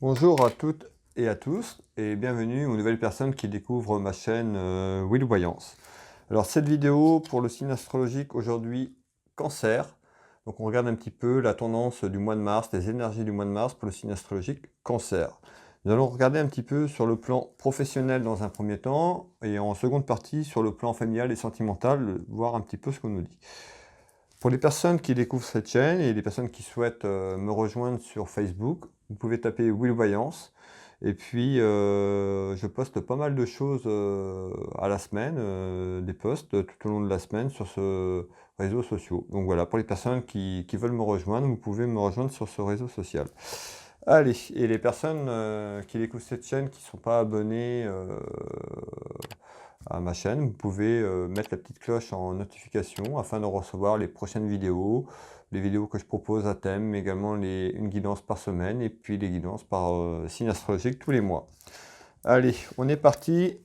Bonjour à toutes et à tous et bienvenue aux nouvelles personnes qui découvrent ma chaîne Will Voyance. Alors cette vidéo pour le signe astrologique aujourd'hui Cancer. Donc on regarde un petit peu la tendance du mois de mars, les énergies du mois de mars pour le signe astrologique Cancer. Nous allons regarder un petit peu sur le plan professionnel dans un premier temps et en seconde partie sur le plan familial et sentimental, voir un petit peu ce qu'on nous dit. Pour les personnes qui découvrent cette chaîne et les personnes qui souhaitent me rejoindre sur Facebook, vous pouvez taper Will Voyance. Et puis, je poste pas mal de choses à la semaine, des posts tout au long de la semaine sur ce réseau social. Donc voilà, pour les personnes qui veulent me rejoindre, vous pouvez me rejoindre sur ce réseau social. Allez, et les personnes qui découvrent cette chaîne, qui ne sont pas abonnées à ma chaîne, vous pouvez mettre la petite cloche en notification afin de recevoir les prochaines vidéos, les vidéos que je propose à thème, mais également une guidance par semaine et puis les guidances par signe astrologique tous les mois. Allez, on est parti,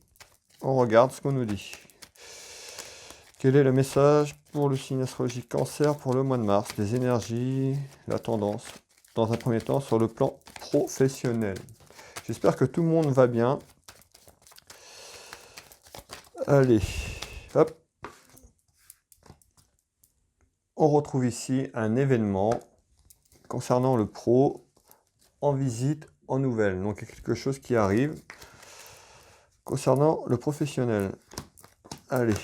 on regarde ce qu'on nous dit. Quel est le message pour le signe astrologique Cancer pour le mois de mars? Les énergies, la tendance, dans un premier temps sur le plan professionnel. J'espère que tout le monde va bien. Allez, hop. On retrouve ici un événement concernant le pro, en visite, en nouvelle. Donc il y a quelque chose qui arrive concernant le professionnel. Allez.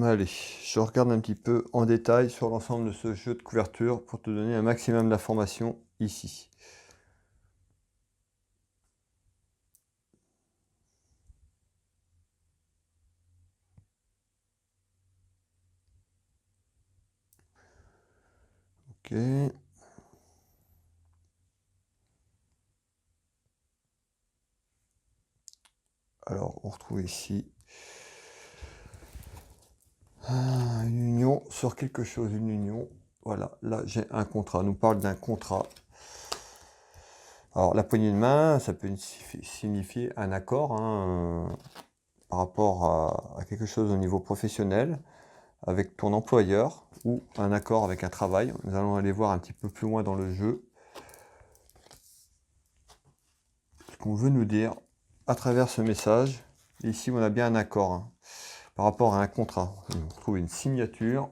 Allez, je regarde un petit peu en détail sur l'ensemble de ce jeu de couverture pour te donner un maximum d'informations ici. Ok. Alors, on retrouve ici une union sur quelque chose, une union. Voilà, là j'ai un contrat. On nous parle d'un contrat. Alors, la poignée de main, ça peut signifier un accord par rapport à quelque chose au niveau professionnel avec ton employeur ou un accord avec un travail. Nous allons aller voir un petit peu plus loin dans le jeu ce qu'on veut nous dire à travers ce message. Et ici, on a bien un accord par rapport à un contrat. On retrouve une signature.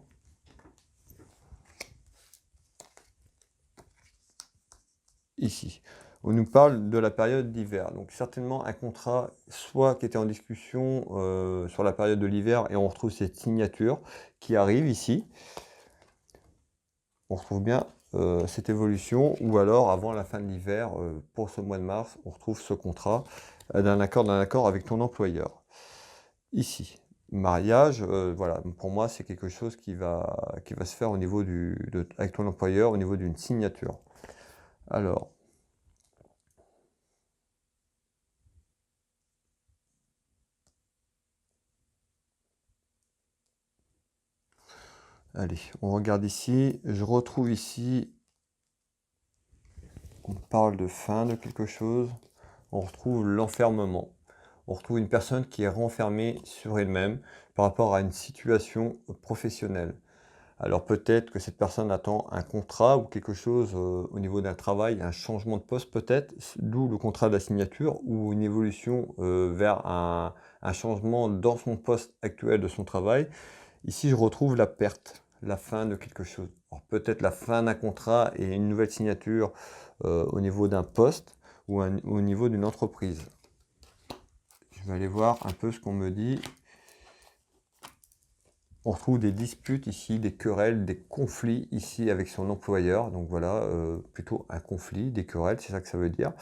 Ici, on nous parle de la période d'hiver. Donc certainement un contrat soit qui était en discussion sur la période de l'hiver et on retrouve cette signature qui arrive ici. On retrouve bien cette évolution ou alors avant la fin de l'hiver, pour ce mois de mars, on retrouve ce contrat d'un accord avec ton employeur. Ici, mariage, voilà, pour moi c'est quelque chose qui va se faire au niveau avec ton employeur au niveau d'une signature. Alors, allez, on regarde ici, je retrouve ici, on parle de fin de quelque chose, on retrouve l'enfermement. On retrouve une personne qui est renfermée sur elle-même par rapport à une situation professionnelle. Alors peut-être que cette personne attend un contrat ou quelque chose au niveau d'un travail, un changement de poste peut-être, d'où le contrat de la signature ou une évolution vers un changement dans son poste actuel de son travail. Ici, je retrouve la perte, la fin de quelque chose. Peut-être la fin d'un contrat et une nouvelle signature au niveau d'un poste ou au niveau d'une entreprise. Je vais aller voir un peu ce qu'on me dit. On retrouve des disputes ici, des querelles, des conflits ici avec son employeur. Donc voilà, plutôt un conflit, des querelles, c'est ça que ça veut dire.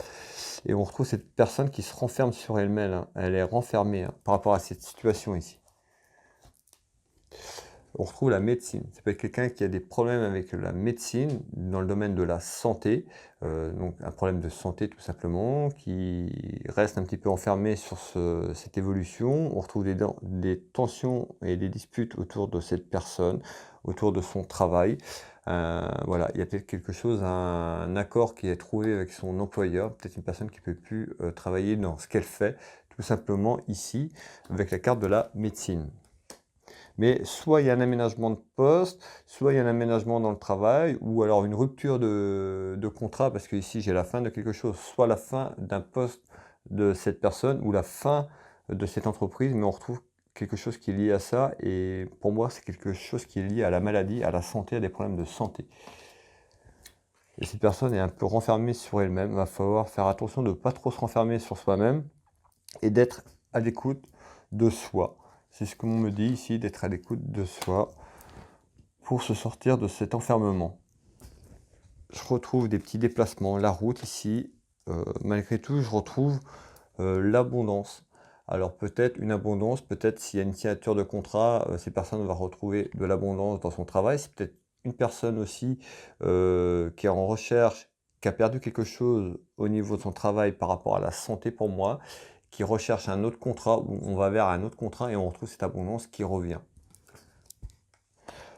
Et on retrouve cette personne qui se renferme sur elle-même. Elle est renfermée par rapport à cette situation ici. On retrouve la médecine. Ça peut être quelqu'un qui a des problèmes avec la médecine dans le domaine de la santé, donc un problème de santé tout simplement, qui reste un petit peu enfermé sur cette évolution. On retrouve des tensions et des disputes autour de cette personne, autour de son travail. Voilà, il y a peut-être quelque chose, un accord qui est trouvé avec son employeur, peut-être une personne qui ne peut plus travailler dans ce qu'elle fait, tout simplement ici, avec la carte de la médecine. Mais soit il y a un aménagement de poste, soit il y a un aménagement dans le travail, ou alors une rupture de contrat, parce que ici j'ai la fin de quelque chose, soit la fin d'un poste de cette personne, ou la fin de cette entreprise, mais on retrouve quelque chose qui est lié à ça, et pour moi c'est quelque chose qui est lié à la maladie, à la santé, à des problèmes de santé. Et cette personne est un peu renfermée sur elle-même, il va falloir faire attention de ne pas trop se renfermer sur soi-même, et d'être à l'écoute de soi. C'est ce qu'on me dit ici, d'être à l'écoute de soi pour se sortir de cet enfermement. Je retrouve des petits déplacements, la route ici, malgré tout, je retrouve l'abondance. Alors peut-être une abondance, peut-être s'il y a une signature de contrat, ces personnes vont retrouver de l'abondance dans son travail. C'est peut-être une personne aussi qui est en recherche, qui a perdu quelque chose au niveau de son travail par rapport à la santé pour moi, qui recherche un autre contrat, où on va vers un autre contrat et on retrouve cette abondance qui revient.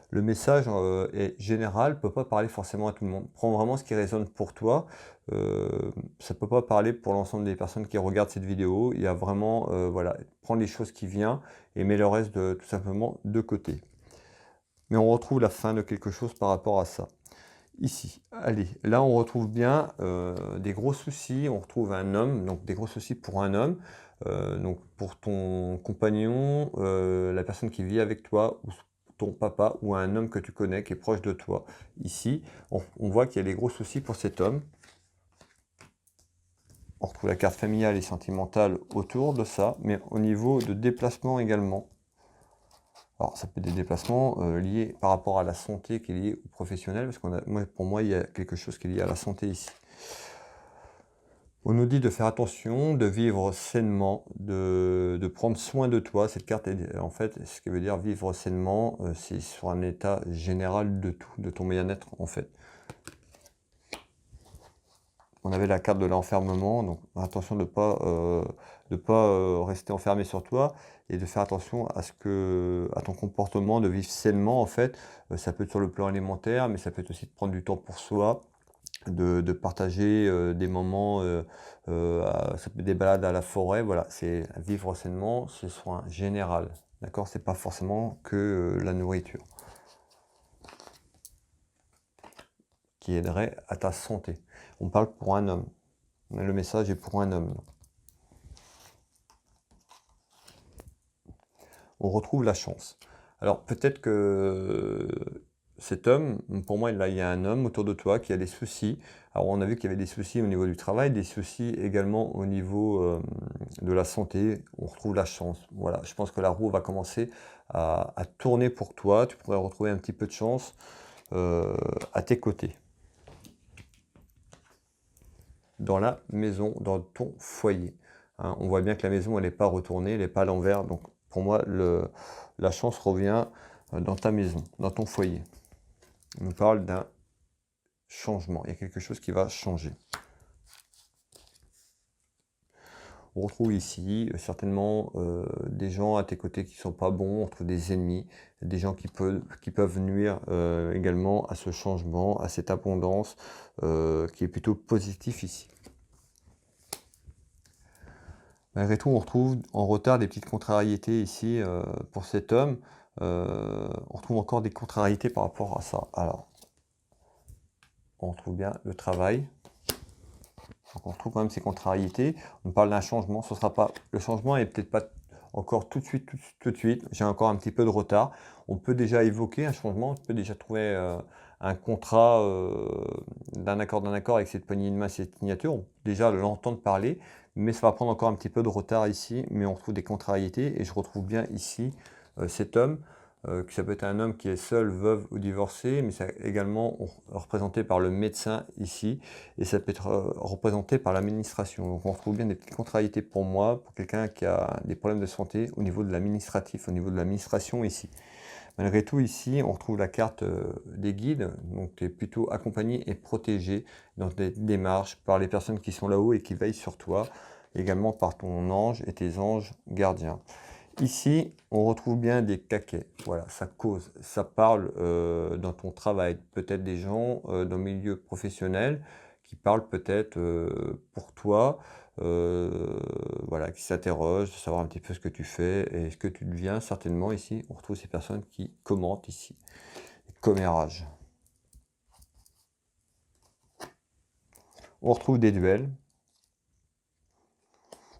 Le message est général, ne peut pas parler forcément à tout le monde. Prends vraiment ce qui résonne pour toi. Ça ne peut pas parler pour l'ensemble des personnes qui regardent cette vidéo. Il y a vraiment, voilà, prends les choses qui viennent et mets le reste tout simplement de côté. Mais on retrouve la fin de quelque chose par rapport à ça. Ici, allez, là on retrouve bien des gros soucis, on retrouve un homme, donc des gros soucis pour un homme, donc pour ton compagnon, la personne qui vit avec toi, ou ton papa, ou un homme que tu connais, qui est proche de toi. Ici, on voit qu'il y a des gros soucis pour cet homme. On retrouve la carte familiale et sentimentale autour de ça, mais au niveau de déplacement également. Alors, ça peut être des déplacements liés par rapport à la santé qui est lié au professionnel, parce pour moi, il y a quelque chose qui est lié à la santé ici. On nous dit de faire attention, de vivre sainement, de prendre soin de toi. Cette carte, en fait, ce qui veut dire vivre sainement, c'est sur un état général de tout, de ton bien-être, en fait. On avait la carte de l'enfermement, donc attention de ne pas rester enfermé sur toi et de faire attention à ton comportement, de vivre sainement en fait. Ça peut être sur le plan alimentaire, mais ça peut être aussi de prendre du temps pour soi, de partager des moments, ça peut être des balades à la forêt, voilà, c'est vivre sainement, ce soin général, d'accord? C'est pas forcément que la nourriture qui aiderait à ta santé. On parle pour un homme. Le message est pour un homme. On retrouve la chance. Alors peut-être que cet homme, pour moi là il y a un homme autour de toi qui a des soucis. Alors on a vu qu'il y avait des soucis au niveau du travail, des soucis également au niveau de la santé. On retrouve la chance. Voilà, je pense que la roue va commencer à tourner pour toi. Tu pourrais retrouver un petit peu de chance à tes côtés. Dans la maison, dans ton foyer. Hein, on voit bien que la maison, elle n'est pas retournée, elle n'est pas à l'envers. Donc, pour moi, la chance revient dans ta maison, dans ton foyer. On nous parle d'un changement. Il y a quelque chose qui va changer. On retrouve ici certainement des gens à tes côtés qui ne sont pas bons, on retrouve des ennemis, des gens qui peuvent nuire également à ce changement, à cette abondance qui est plutôt positif ici. Malgré tout, on retrouve en retard des petites contrariétés ici pour cet homme. On retrouve encore des contrariétés par rapport à ça. Alors, on retrouve bien le travail. Donc on retrouve quand même ces contrariétés. On parle d'un changement. Ce sera pas, le changement est peut-être pas encore tout de suite. J'ai encore un petit peu de retard. On peut déjà évoquer un changement. On peut déjà trouver un contrat d'un accord avec cette poignée de main, cette signature. On peut déjà l'entendre parler, mais ça va prendre encore un petit peu de retard ici. Mais on retrouve des contrariétés et je retrouve bien ici cet homme. Que ça peut être un homme qui est seul, veuve ou divorcé, mais c'est également représenté par le médecin ici, et ça peut être représenté par l'administration. Donc on retrouve bien des petites contrariétés pour moi, pour quelqu'un qui a des problèmes de santé au niveau de l'administratif, au niveau de l'administration ici. Malgré tout, ici, on retrouve la carte des guides, donc tu es plutôt accompagné et protégé dans tes démarches par les personnes qui sont là-haut et qui veillent sur toi, également par ton ange et tes anges gardiens. Ici, on retrouve bien des caquets, voilà, ça cause, ça parle dans ton travail, peut-être des gens dans le milieu professionnel qui parlent peut-être pour toi, voilà, qui s'interrogent, de savoir un petit peu ce que tu fais et ce que tu deviens. Certainement ici, on retrouve ces personnes qui commentent ici, commérage. On retrouve des duels.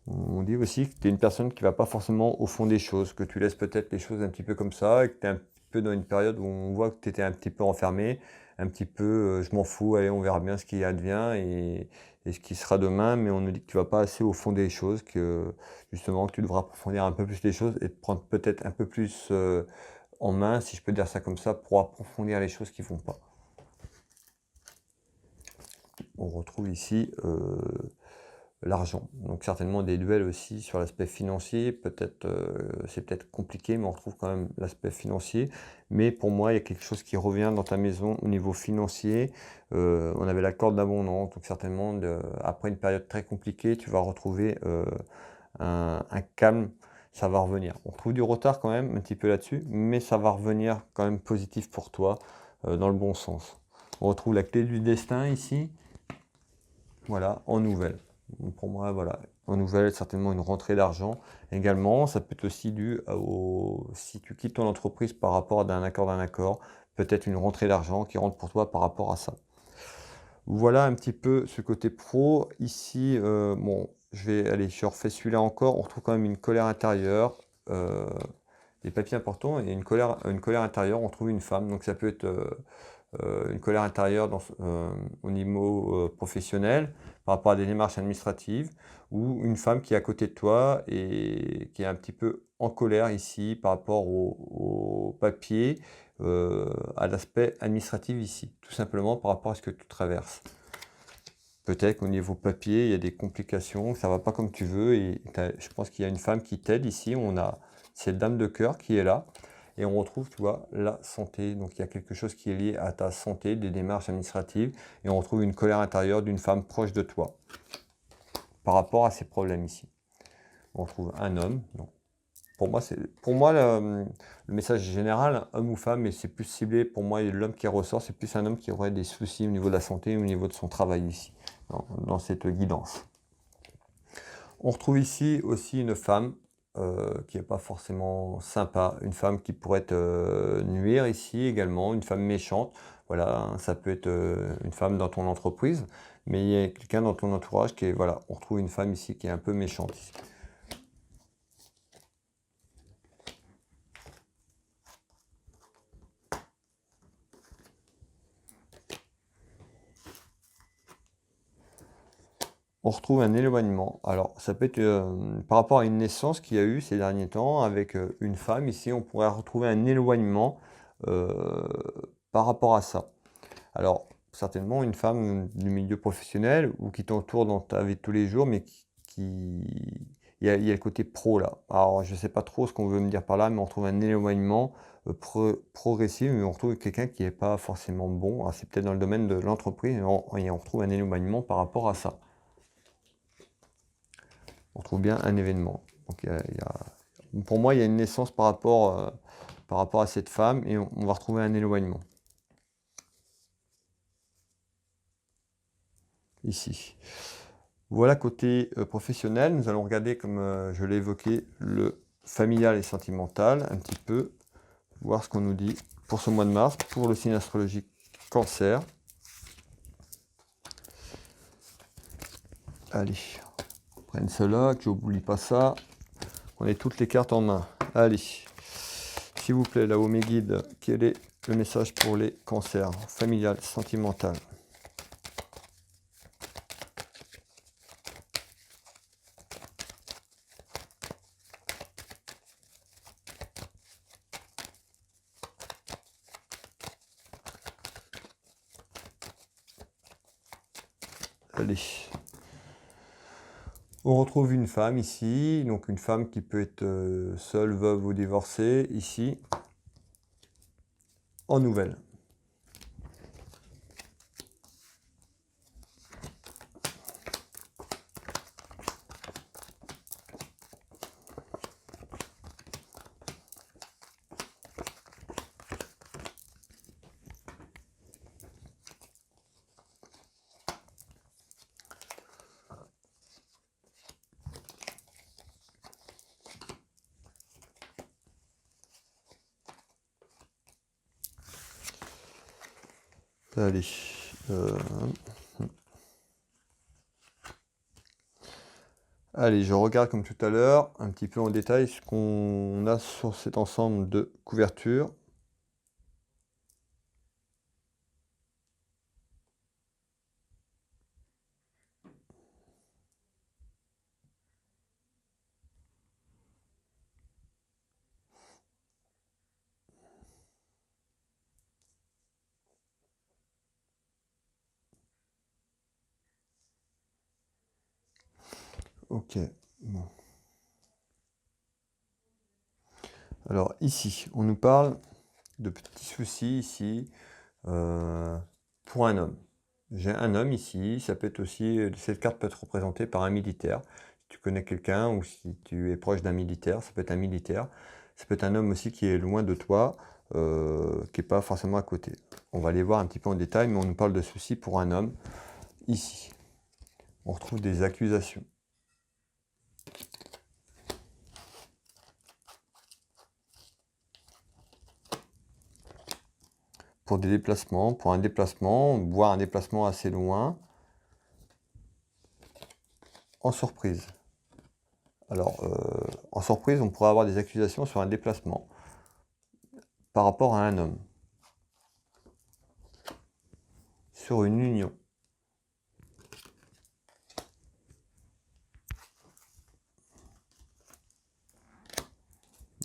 On dit aussi que tu es une personne qui ne va pas forcément au fond des choses, que tu laisses peut-être les choses un petit peu comme ça, et que tu es un peu dans une période où on voit que tu étais un petit peu enfermé, un petit peu je m'en fous, allez, on verra bien ce qui advient et ce qui sera demain, mais on nous dit que tu vas pas assez au fond des choses, que justement que tu devras approfondir un peu plus les choses et te prendre peut-être un peu plus en main, si je peux dire ça comme ça, pour approfondir les choses qui ne vont pas. On retrouve ici l'argent. Donc certainement des duels aussi sur l'aspect financier. Peut-être c'est peut-être compliqué, mais on retrouve quand même l'aspect financier. Mais pour moi, il y a quelque chose qui revient dans ta maison au niveau financier. On avait la corde d'abondance, donc certainement après une période très compliquée, tu vas retrouver un calme. Ça va revenir. On trouve du retard quand même un petit peu là-dessus, mais ça va revenir quand même positif pour toi, dans le bon sens. On retrouve la clé du destin ici. Voilà, en nouvelle. Pour moi, voilà, en nouvelle, certainement une rentrée d'argent. Également, ça peut être aussi dû si tu quittes ton entreprise par rapport à d'un accord, peut-être une rentrée d'argent qui rentre pour toi par rapport à ça. Voilà un petit peu ce côté pro. Ici, bon, je refais celui-là encore. On retrouve quand même une colère intérieure, des papiers importants et une colère intérieure. On trouve une femme, donc ça peut être une colère intérieure au niveau professionnel par rapport à des démarches administratives, ou une femme qui est à côté de toi et qui est un petit peu en colère ici par rapport au papier, à l'aspect administratif ici, tout simplement par rapport à ce que tu traverses. Peut-être qu'au niveau papier, il y a des complications, ça ne va pas comme tu veux, et je pense qu'il y a une femme qui t'aide ici. On a cette dame de cœur qui est là, et on retrouve, tu vois, la santé. Donc il y a quelque chose qui est lié à ta santé, des démarches administratives, et on retrouve une colère intérieure d'une femme proche de toi par rapport à ces problèmes ici. On retrouve un homme. Donc, pour moi le message général, homme ou femme, mais c'est plus ciblé pour moi, l'homme qui ressort, c'est plus un homme qui aurait des soucis au niveau de la santé, au niveau de son travail ici, dans cette guidance. On retrouve ici aussi une femme qui n'est pas forcément sympa, une femme qui pourrait te nuire ici également, une femme méchante. Voilà, ça peut être une femme dans ton entreprise, mais il y a quelqu'un dans ton entourage qui est, voilà, on retrouve une femme ici qui est un peu méchante ici. On retrouve un éloignement. Alors, ça peut être par rapport à une naissance qu'il y a eu ces derniers temps avec une femme. Ici, on pourrait retrouver un éloignement euh, par rapport à ça. Alors, certainement une femme du milieu professionnel ou qui t'entoure dans ta vie de tous les jours, mais il y a le côté pro là. Alors, je ne sais pas trop ce qu'on veut me dire par là, mais on trouve un éloignement progressif, mais on retrouve quelqu'un qui n'est pas forcément bon. Alors, c'est peut-être dans le domaine de l'entreprise, et on retrouve un éloignement par rapport à ça. On trouve bien un événement. Donc, pour moi, il y a une naissance par rapport à cette femme, et on va retrouver un éloignement. Ici. Voilà côté professionnel, nous allons regarder, comme je l'ai évoqué, le familial et sentimental, un petit peu, voir ce qu'on nous dit pour ce mois de mars, pour le signe astrologique Cancer. Allez, on prenne cela, que j'oublie pas ça. On ait toutes les cartes en main. Allez, s'il vous plaît, là-haut mes guides, quel est le message pour les cancers, familial, sentimental? Allez. On retrouve une femme ici, donc une femme qui peut être seule, veuve ou divorcée, ici. en nouvelle. Allez. Allez, je regarde comme tout à l'heure, un petit peu en détail ce qu'on a sur cet ensemble de couvertures. Ok, bon. Alors ici, on nous parle de petits soucis ici pour un homme. J'ai un homme ici, ça peut être aussi, cette carte peut être représentée par un militaire. Si tu connais quelqu'un ou si tu es proche d'un militaire, ça peut être un militaire. Ça peut être un homme aussi qui est loin de toi, qui n'est pas forcément à côté. On va aller voir un petit peu en détail, mais on nous parle de soucis pour un homme ici. On retrouve des accusations. Pour des déplacements, pour un déplacement, voire un déplacement assez loin, en surprise. Alors, en surprise, on pourrait avoir des accusations sur un déplacement par rapport à un homme, sur une union.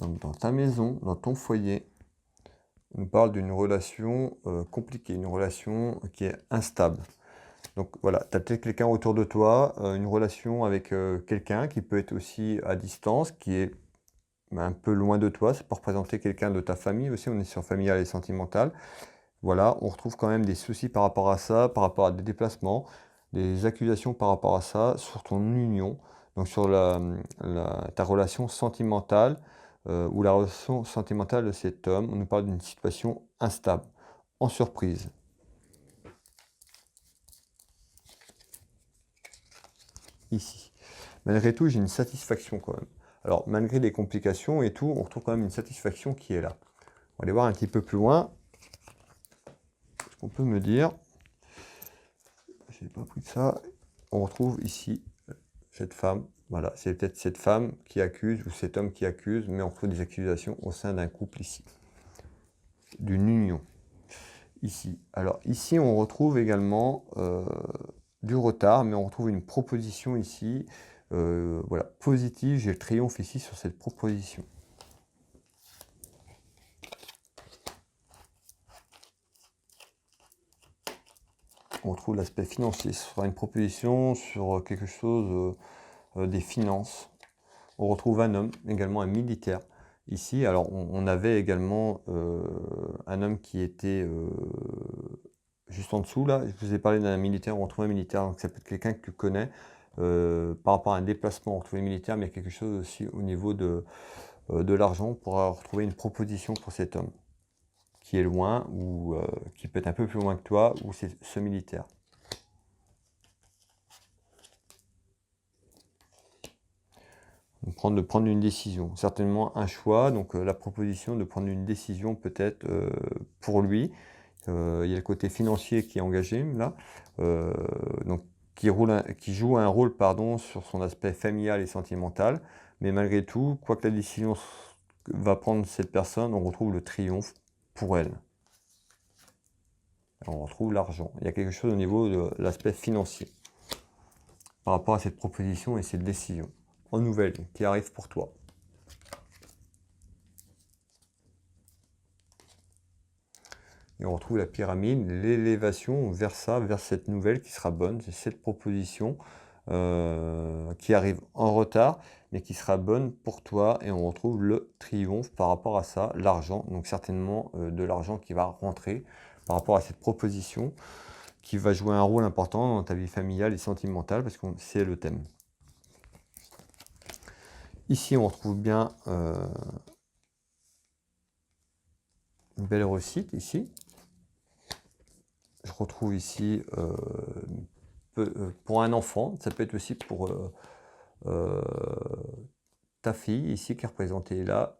Donc, dans ta maison, dans ton foyer, on parle d'une relation compliquée, une relation qui est instable. Donc voilà, tu as peut-être quelqu'un autour de toi, une relation avec quelqu'un qui peut être aussi à distance, qui est un peu loin de toi. Ça peut représenter quelqu'un de ta famille aussi, on est sur familial et sentimental. Voilà, on retrouve quand même des soucis par rapport à ça, par rapport à des déplacements, des accusations par rapport à ça, sur ton union, donc sur ta relation sentimentale, ou la relation sentimentale de cet homme. On nous parle d'une situation instable, en surprise. Ici. Malgré tout, j'ai une satisfaction quand même. Alors, malgré des complications et tout, on retrouve quand même une satisfaction qui est là. On va aller voir un petit peu plus loin. Ce qu'on peut me dire. Je n'ai pas pris de ça. On retrouve ici cette femme. Voilà, c'est peut-être cette femme qui accuse ou cet homme qui accuse, mais on retrouve des accusations au sein d'un couple ici. D'une union. Ici. Alors, ici, on retrouve également du retard, mais on retrouve une proposition ici. Voilà, positive. J'ai le triomphe ici sur cette proposition. On retrouve l'aspect financier. Ce sera une proposition sur quelque chose des finances. On retrouve un homme, également un militaire. Ici, alors on avait également un homme qui était juste en dessous, là. Je vous ai parlé d'un militaire, on retrouve un militaire, donc ça peut être quelqu'un que tu connais. Par rapport à un déplacement, on retrouve un militaire, mais il y a quelque chose aussi au niveau de l'argent. On pourra retrouver une proposition pour cet homme qui est loin ou qui peut être un peu plus loin que toi, ou c'est ce militaire. De prendre une décision, certainement un choix, donc la proposition de prendre une décision peut-être pour lui. Il y a le côté financier qui est engagé là, donc qui joue un rôle pardon, sur son aspect familial et sentimental, mais malgré tout, quoi que la décision va prendre cette personne, on retrouve le triomphe pour elle. On retrouve l'argent. Il y a quelque chose au niveau de l'aspect financier par rapport à cette proposition et cette décision en nouvelle qui arrive pour toi. Et on retrouve la pyramide, l'élévation vers ça, vers cette nouvelle qui sera bonne, c'est cette proposition qui arrive en retard, mais qui sera bonne pour toi. Et on retrouve le triomphe par rapport à ça, l'argent. Donc certainement de l'argent qui va rentrer par rapport à cette proposition, qui va jouer un rôle important dans ta vie familiale et sentimentale, parce que c'est le thème. Ici, on retrouve bien une belle réussite, ici. Je retrouve ici, pour un enfant, ça peut être aussi pour ta fille, ici, qui est représentée là.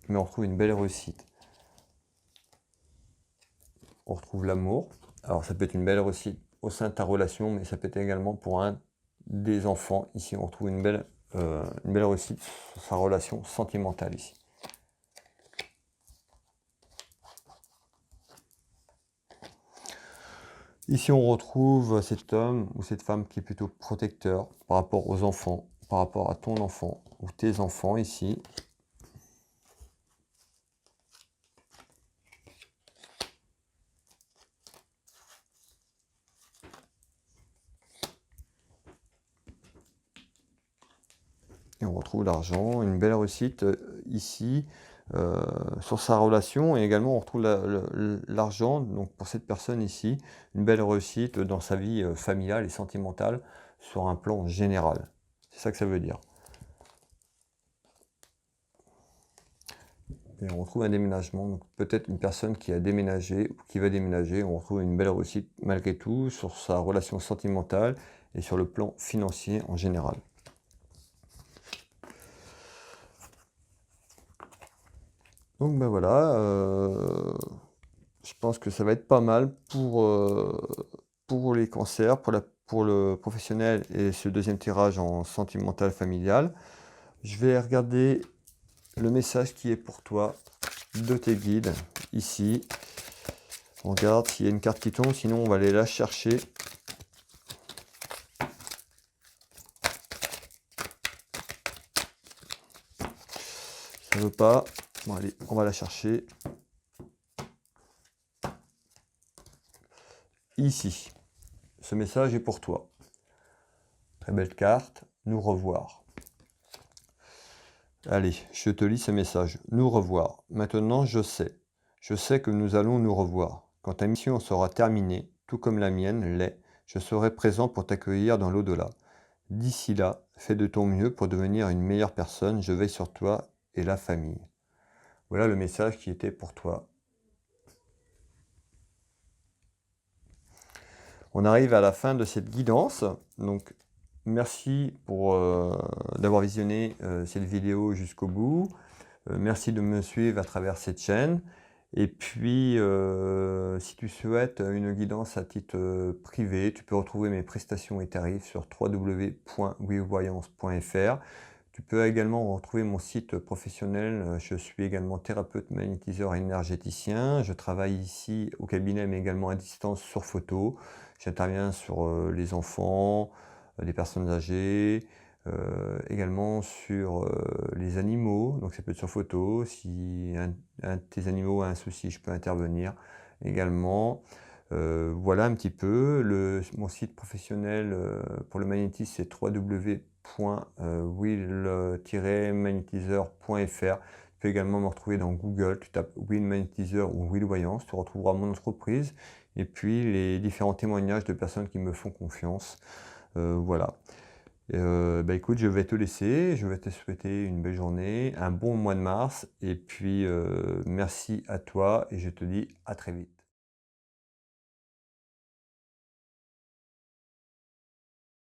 Mais on retrouve une belle réussite. On retrouve l'amour. Alors, ça peut être une belle réussite au sein de ta relation, mais ça peut être également pour un des enfants. Ici, on retrouve une belle réussite sur sa relation sentimentale, ici. Ici, on retrouve cet homme ou cette femme qui est plutôt protecteur par rapport aux enfants, par rapport à ton enfant ou tes enfants, ici. Et on retrouve l'argent, une belle réussite ici sur sa relation. Et également, on retrouve l'argent, donc pour cette personne ici, une belle réussite dans sa vie familiale et sentimentale sur un plan général. C'est ça que ça veut dire. Et on retrouve un déménagement, donc peut-être une personne qui a déménagé ou qui va déménager. On retrouve une belle réussite malgré tout sur sa relation sentimentale et sur le plan financier en général. Donc ben voilà, je pense que ça va être pas mal pour les cancers, pour le professionnel et ce deuxième tirage en sentimental familial. Je vais regarder le message qui est pour toi de tes guides ici. On regarde s'il y a une carte qui tombe, sinon on va aller la chercher. Ça veut pas. Bon allez, on va la chercher. Ici. Ce message est pour toi. Très belle carte. Nous revoir. Allez, je te lis ce message. Nous revoir. Maintenant, je sais. Je sais que nous allons nous revoir. Quand ta mission sera terminée, tout comme la mienne l'est, je serai présent pour t'accueillir dans l'au-delà. D'ici là, fais de ton mieux pour devenir une meilleure personne. Je veille sur toi et la famille. Voilà le message qui était pour toi. On arrive à la fin de cette guidance. Donc, merci d'avoir visionné cette vidéo jusqu'au bout. Merci de me suivre à travers cette chaîne. Et puis, si tu souhaites une guidance à titre privé, tu peux retrouver mes prestations et tarifs sur www.wivoyance.fr. Tu peux également retrouver mon site professionnel. Je suis également thérapeute, magnétiseur et énergéticien. Je travaille ici au cabinet, mais également à distance sur photo. J'interviens sur les enfants, les personnes âgées, également sur les animaux. Donc ça peut être sur photo. Si un de tes animaux a un souci, je peux intervenir également. Voilà un petit peu. Mon site professionnel pour le magnétisme, c'est www.will-magnétiseur.fr. Tu peux également me retrouver dans Google. Tu tapes Will Magnétiseur ou Will Voyance. Tu retrouveras mon entreprise et puis les différents témoignages de personnes qui me font confiance. Voilà. Bah écoute, je vais te laisser. Je vais te souhaiter une belle journée, un bon mois de mars. Et puis, merci à toi et je te dis à très vite.